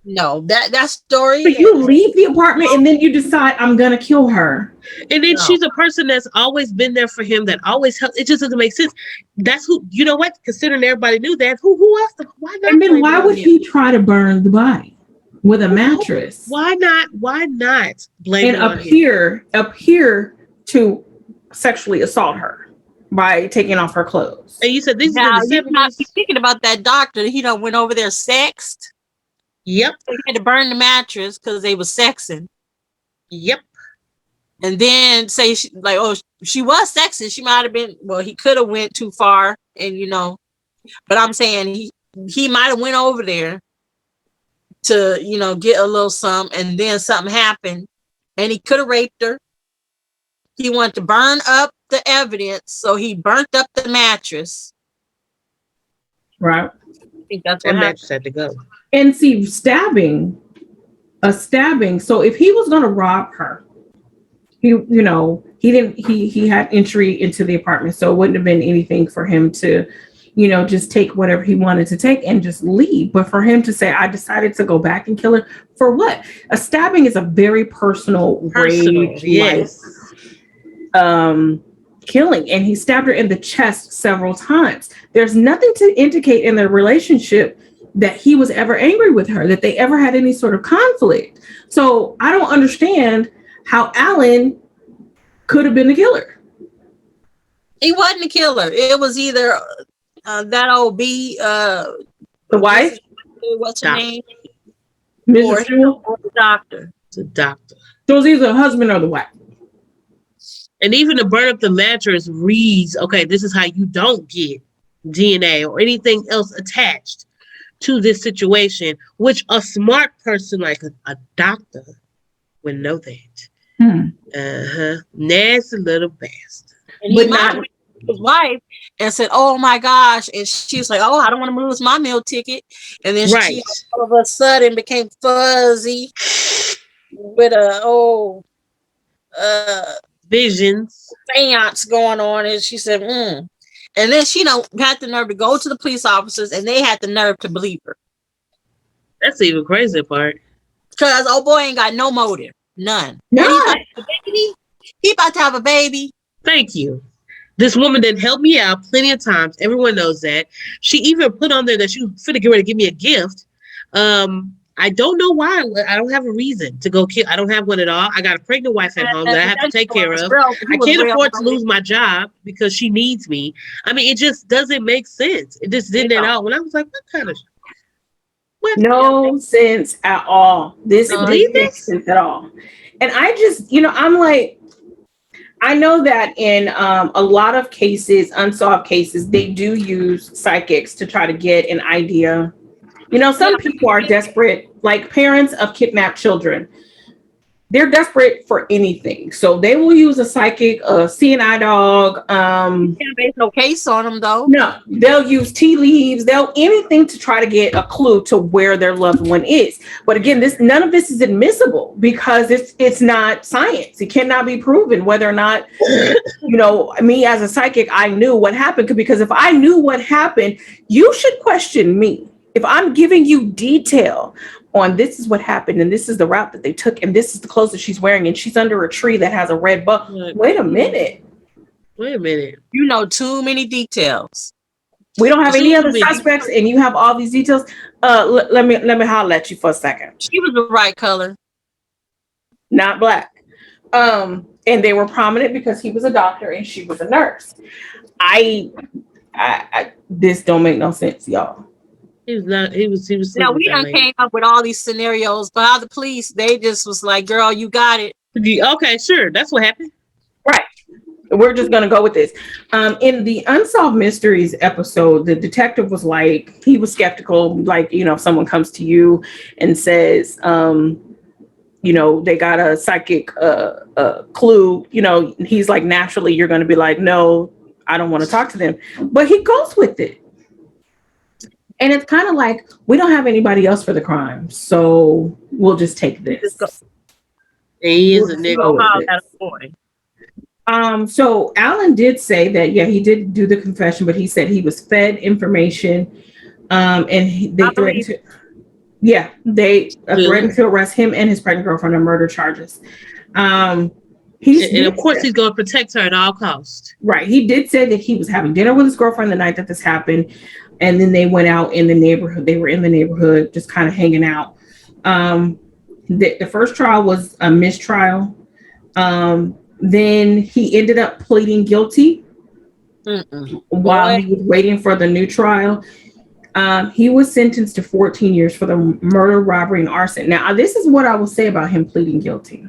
No, that story. So you leave the apartment and then you decide I'm gonna kill her. And then No. she's a person that's always been there for him, that always helped. It just doesn't make sense. That's who, you know what? Considering everybody knew that, who else? Why not? And then blame it why on would him? he try to burn the body with a mattress? Why not? Why not blame And it on him? appear to sexually assault her by taking off her clothes. And you said this Now is in you the not be 70s. thinking about that doctor. He done went over there sexed. Yep. He had to burn the mattress because they was sexing. Yep. And then say she was sexing. She might have been, well, he could have went too far, and but I'm saying he might have went over there to get a little something, and then something happened, and he could have raped her. He wanted to burn up the evidence, so he burnt up the mattress. Right. I think that's what That happened. mattress had to go. And see, a stabbing. So if he was gonna rob her, he had entry into the apartment, so it wouldn't have been anything for him to, just take whatever he wanted to take and just leave. But for him to say, I decided to go back and kill her, for what? A stabbing is a very personal rage, yes. killing, and he stabbed her in the chest several times. There's nothing to indicate in their relationship that he was ever angry with her, that they ever had any sort of conflict. So I don't understand how Alan could have been the killer. He wasn't a killer. It was either that old B, The wife, what's her name, Mrs. Jewell. or the doctor. The doctor. So it was either the husband or the wife. And even to burn up the mattress reads, okay, this is how you don't get DNA or anything else attached to this situation, which a smart person like a doctor would know that. Nasty little bastard. And But he might have went to his wife and said, "Oh my gosh," and she was like, "Oh, I don't want to lose my meal ticket," and then Right. she all of a sudden became fuzzy with Visions. seance going on, and she said, and then she had the nerve to go to the police officers, and they had the nerve to believe her, That's the even crazier part. because old boy ain't got no motive, none. None. He about to have a baby. Thank you. This woman didn't help me out plenty of times. Everyone knows that. She even put on there that she was finna get ready to give me a gift. I don't know why. I don't have a reason to go kill. I don't have one at all. I got a pregnant wife at home that I have to take care of. I can't afford to lose my job because she needs me. I mean, it just doesn't make sense. It just didn't at all. When I was like, what kind of... What? No sense at all. This didn't make sense at all. And I just, I'm like, I know that in a lot of cases, unsolved cases, they do use psychics to try to get an idea. Some people are desperate, like parents of kidnapped children. They're desperate for anything. So they will use a psychic, a CNI dog. Can't base no case on them, though. No, they'll use tea leaves. They'll anything to try to get a clue to where their loved one is. But again, none of this is admissible because it's not science. It cannot be proven whether or not, me as a psychic, I knew what happened. Because if I knew what happened, you should question me. If I'm giving you detail on this is what happened and this is the route that they took and this is the clothes that she's wearing and she's under a tree that has a red bow. Wait a minute. You know too many details. We don't have any other suspects and you have all these details. Let me holler at you for a second. She was the right color. Not black. And they were prominent because he was a doctor and she was a nurse. I this don't make no sense, y'all. He was. Now we done came up with all these scenarios, but how the police, they just was like, "Girl, you got it." Okay, sure. That's what happened. Right. We're just gonna go with this. In the Unsolved Mysteries episode, the detective was like, he was skeptical, like, if someone comes to you and says, they got a psychic clue, he's like, naturally, you're gonna be like, no, I don't want to talk to them. But he goes with it. And it's kind of like, we don't have anybody else for the crime, so we'll just take this. He is a nigga. So Alan did say that, yeah, he did do the confession, but he said he was fed information, and they I threatened believe to, yeah, they Good. threatened to arrest him and his pregnant girlfriend on murder charges. Um, he's And of course, he's going to protect her at all costs. right. He did say that he was having dinner with his girlfriend the night that this happened, and then they went out in the neighborhood. They were in the neighborhood, just kind of hanging out. Um, the first trial was a mistrial. Then he ended up pleading guilty while boy. he was waiting for the new trial. He was sentenced to 14 years for the murder, robbery, and arson. Now, this is what I will say about him pleading guilty.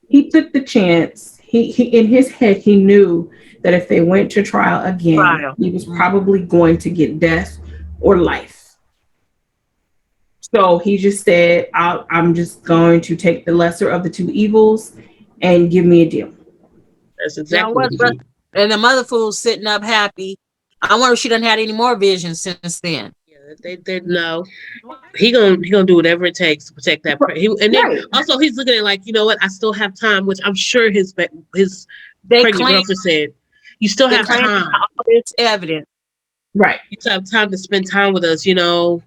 He took the chance. He in his head, he knew that if they went to trial again, Trial. he was probably going to get death or life. So he just said, I'm just going to take the lesser of the two evils and give me a deal. That's Now exactly what what? he did. And the mother fool's sitting up happy. I wonder if she done had any more visions since then. Yeah, they know he gonna do whatever it takes to protect that. And then Right. also he's looking at like, you know what? I still have time, which I'm sure his They pregnant claim girlfriend said, "You still they have claim time. all this evidence. Right. You still have time to spend time with us." They probably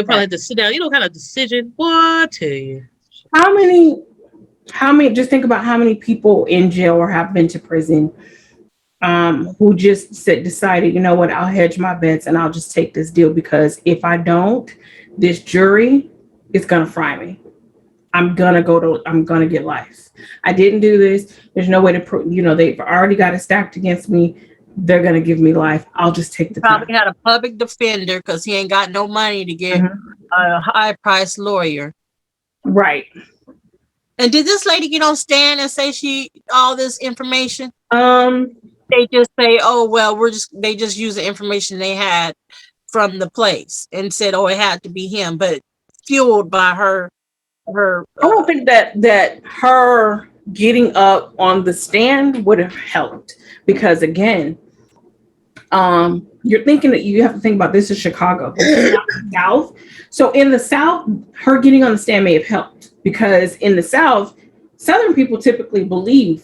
Right. had to sit down. You know, what kind of decision. What I tell you? How many, just think about how many people in jail or have been to prison, who just decided, you know what, I'll hedge my bets and I'll just take this deal because if I don't, this jury is going to fry me. I'm gonna get life. I didn't do this. There's no way to prove, they've already got it stacked against me. They're gonna give me life. I'll just take the time. Probably had a public defender because he ain't got no money to get Mhm. a high priced lawyer. Right. And did this lady get on stand and say she all this information? Um, They just say, "Oh well, they just use the information they had from the place and said, oh, it had to be him," but fueled by her. I don't think that her getting up on the stand would have helped because again, you're thinking that you have to think about this is Chicago. This is not the South. So in the South, her getting on the stand may have helped because in the South, Southern people typically believe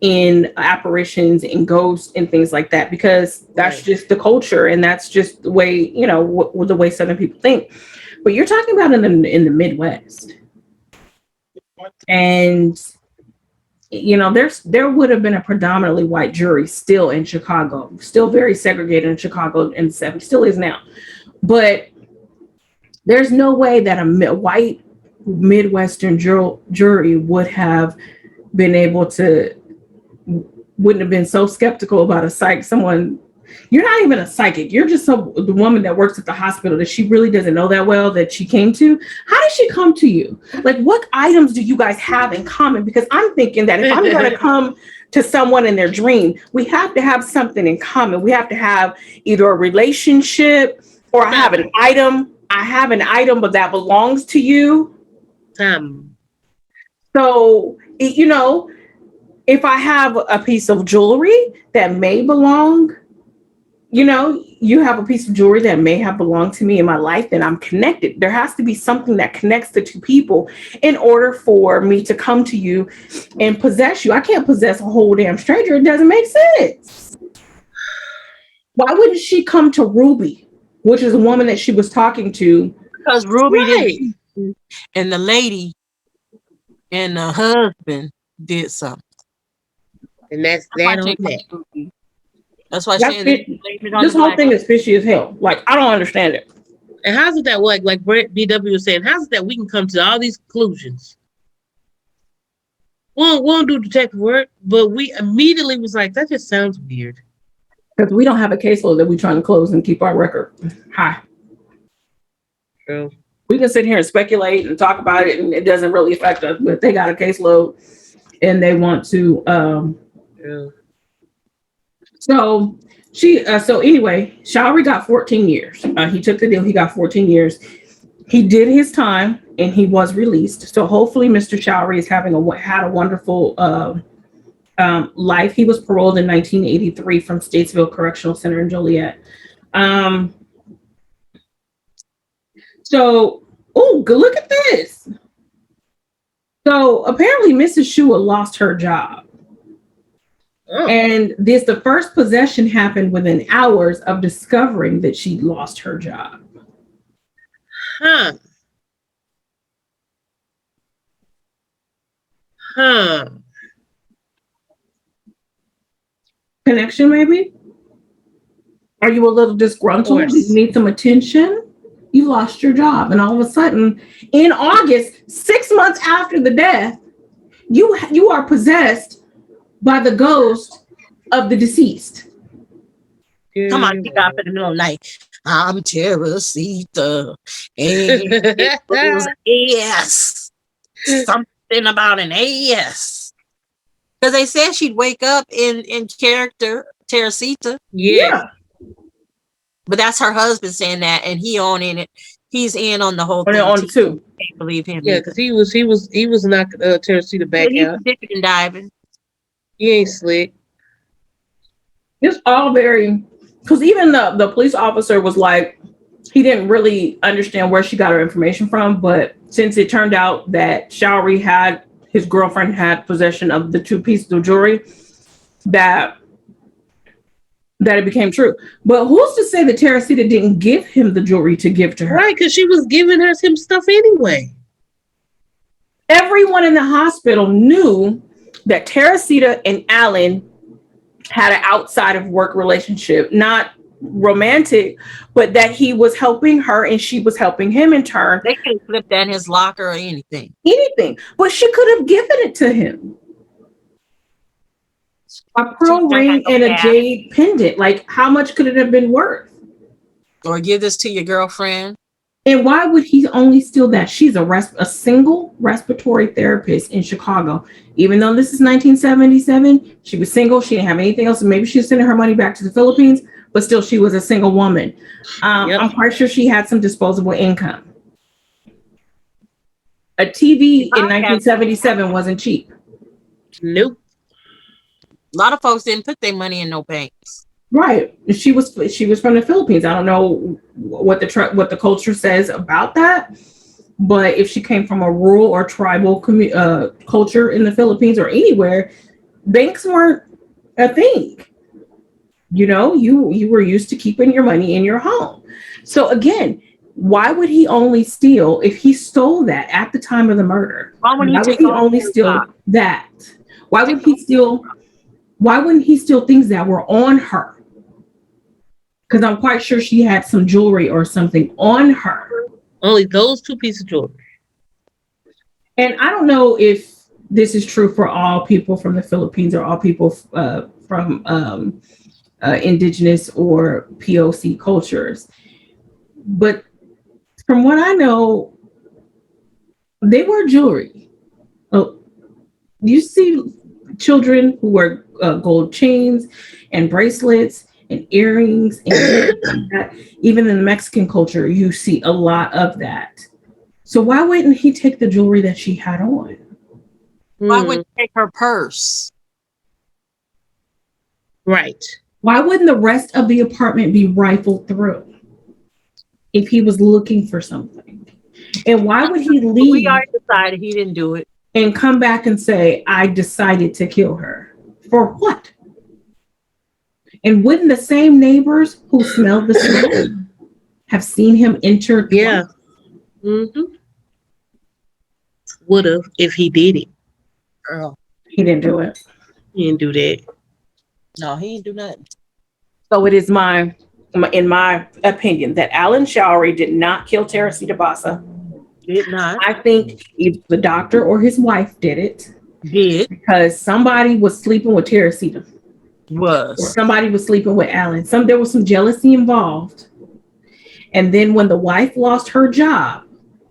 in apparitions and ghosts and things like that because that's Right. just the culture and that's just the way the way Southern people think. But you're talking about in the Midwest, and there would have been a predominantly white jury still in Chicago, still very segregated in Chicago in the 70s, still is now. But there's no way that a white Midwestern jury would have been able to, wouldn't have been so skeptical about a psych. You're not even a psychic. You're just the woman that works at the hospital that she really doesn't know that well that she came to. How did she come to you? Like, what items do you guys have in common? Because I'm thinking that if I'm going to come to someone in their dream, we have to have something in common. We have to have either a relationship or I have an item. I have an item, but that belongs to you. Time. So, if I have a piece of jewelry that may belong, you have a piece of jewelry that may have belonged to me in my life, then I'm connected. There has to be something that connects the two people in order for me to come to you and possess you. I can't possess a whole damn stranger. It doesn't make sense. Why wouldn't she come to Ruby, which is a woman that she was talking to? Because Ruby Right. didn't, and the lady and the husband did something. And that's That's why that she on ain't that. come to Ruby. That's why That's she it. blamed it on This the whole black. thing is fishy as hell. Like, I don't understand it. And how's it that like Brett BW was saying, how's it that we can come to all these conclusions? We won't do detective work, but we immediately was like, that just sounds weird. Because we don't have a caseload that we're trying to close and keep our record high. True. We can sit here and speculate and talk about it, and it doesn't really affect us. But they got a caseload, and they want to. True. So anyway, Showery got 14 years. He took the deal. He got 14 years. He did his time, and he was released. So hopefully, Mr. Showery is had a wonderful life. He was paroled in 1983 from Statesville Correctional Center in Joliet. Look at this. So apparently, Mrs. Shua lost her job. Oh, And the first possession happened within hours of discovering that she lost her job. huh. Huh. Connection, maybe? Are you a little Of disgruntled? Do you course. need some attention? You lost your job. And all of a sudden, in August, 6 months after the death, you are possessed by the ghost of the deceased. Come on, Dear she got up in the middle of the night. I'm Teresita. And it was Lord. AS. Something about an AS. Because they said she'd wake up in character, Teresita. Yes. Yeah. But that's her husband saying that, and he on in it. He's in on the whole On, thing on too. two. Can't believe him. Yeah, either. because he was knocking Teresita Yeah, back he's out. dipping and diving. He ain't slick. It's all very, because even the police officer was like, he didn't really understand where she got her information from. But since it turned out that his girlfriend had possession of the two pieces of jewelry, that it became true. But who's to say that Teresita didn't give him the jewelry to give to her? Right, because she was giving her him stuff anyway. Everyone in the hospital knew that Teresita and Alan had an outside of work relationship, not romantic, but that he was helping her and she was helping him in turn. They could have flipped that in his locker or anything. Anything, but she could have given it to him. A pearl ring and a jade pendant. Like, how much could it have been worth? Or give this to your girlfriend. And why would he only steal that? She's a single respiratory therapist in Chicago. Even though this is 1977, she was single. She didn't have anything else. Maybe she was sending her money back to the Philippines, but still, she was a single woman. Yep. I'm quite sure she had some disposable income. A TV in 1977 wasn't cheap. Nope. A lot of folks didn't put their money in no banks. Right. She was from the Philippines. I don't know what the culture says about that, but if she came from a rural or tribal culture in the Philippines or anywhere, banks weren't a thing. You know, you were used to keeping your money in your home. So again, why would he only steal if he stole that at the time of the murder? Why wouldn't Why would he only steal that? Why wouldn't he steal things that were on her? Because I'm quite sure she had some jewelry or something on her. Only those two pieces of jewelry. And I don't know if this is true for all people from the Philippines or all people from indigenous or POC cultures. But from what I know, they wear jewelry. Oh, you see children who wear gold chains and bracelets and earrings, and even in the Mexican culture, you see a lot of that. So why wouldn't he take the jewelry that she had on? Why wouldn't he take her purse? Right. Why wouldn't the rest of the apartment be rifled through if he was looking for something? And why would he leave? We already decided he didn't do it. And come back and say, I decided to kill her. For what? And wouldn't the same neighbors who smelled the smoke have seen him enter? Yeah. Mm-hmm. Would have if he did it. Girl. He didn't do it. He didn't do that. No, he didn't do nothing. So it is in my opinion, that Alan Showery did not kill Teresita Basa. Did not. I think either the doctor or his wife did it. Did. Because somebody was sleeping with Teresita. Or Was. somebody was sleeping with Alan. There was some jealousy involved. And then when the wife lost her job,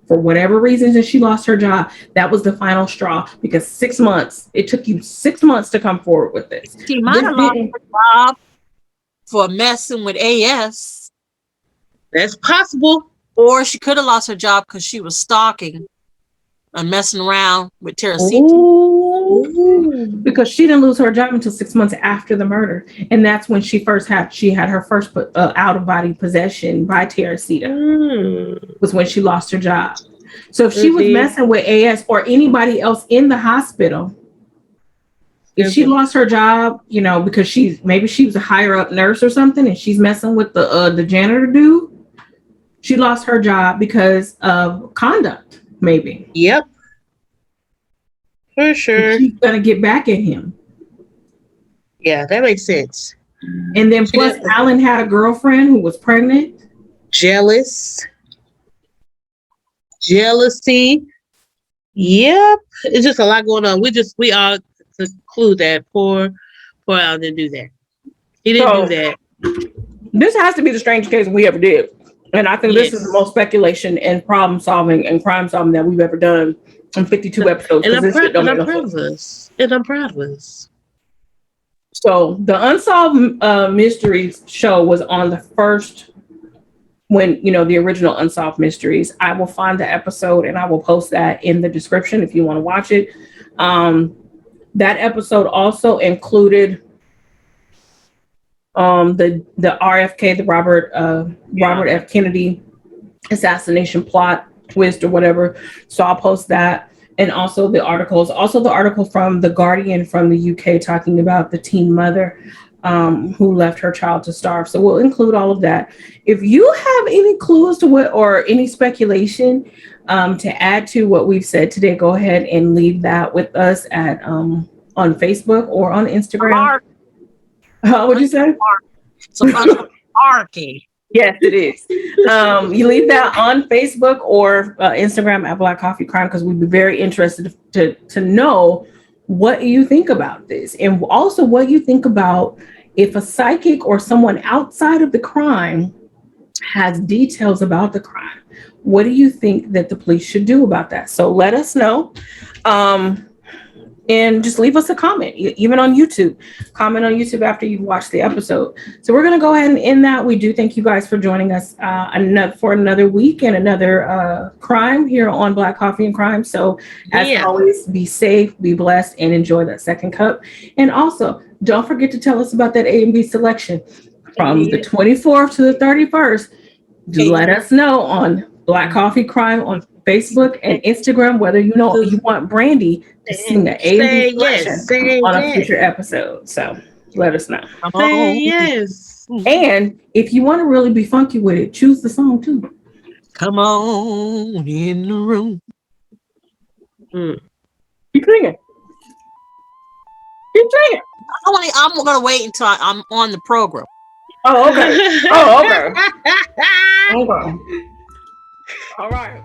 for whatever reasons that she lost her job, that was the final straw, because 6 months, it took you 6 months to come forward with this. She might have lost her job for messing with AS. That's possible. Or she could have lost her job because she was stalking and messing around with Teresita. Ooh, because she didn't lose her job until 6 months after the murder. And that's when she had her first out-of-body possession by Teresita. Was when she lost her job. So if she was messing with AS or anybody else in the hospital, if she lost her job, you know, because maybe she was a higher up nurse or something, and she's messing with the janitor dude, she lost her job because of conduct, maybe. Yep. For sure. And she's gonna get back at him. Yeah, that makes sense. And then plus Alan had a girlfriend who was pregnant. Jealousy. Yep. It's just a lot going on. We all conclude that poor Alan didn't do that. He didn't do that. This has to be the strangest case we ever did. And I think this is the most speculation and problem solving and crime solving that we've ever done in 52 episodes. And I'm proud of us. And I'm proud of us. So the Unsolved Mysteries show was on the first, when, you know, the original Unsolved Mysteries. I will find the episode and I will post that in the description if you want to watch it. That episode also included the RFK, the Robert F. Kennedy assassination plot twist or whatever. So I'll post that. And also the article from The Guardian from the UK talking about the teen mother who left her child to starve. So we'll include all of that. If you have any clues to what, or any speculation to add to what we've said today, go ahead and leave that with us at on Facebook or on Instagram. What'd you say? It's a bunch of malarkey. Yes, it is. You leave that on Facebook or Instagram at Black Coffee Crime, because we'd be very interested to know what you think about this, and also what you think about if a psychic or someone outside of the crime has details about the crime. What do you think that the police should do about that? So let us know. And just leave us a comment, even on YouTube. Comment on YouTube after you've watched the episode. So we're going to go ahead and end that. We do thank you guys for joining us for another week and another crime here on Black Coffee and Crime. So as always, be safe, be blessed, and enjoy that second cup. And also, don't forget to tell us about that A and B selection from the 24th to the 31st. Let us know on Black Coffee Crime on Facebook and Instagram whether you want Brandy to sing the A and B selection on a future episode. So let us know. Say yes. And if you want to really be funky with it, choose the song too. Come on in the room. Keep singing. Keep singing. I'm gonna wait until I'm on the program. Oh, okay. Okay. All right.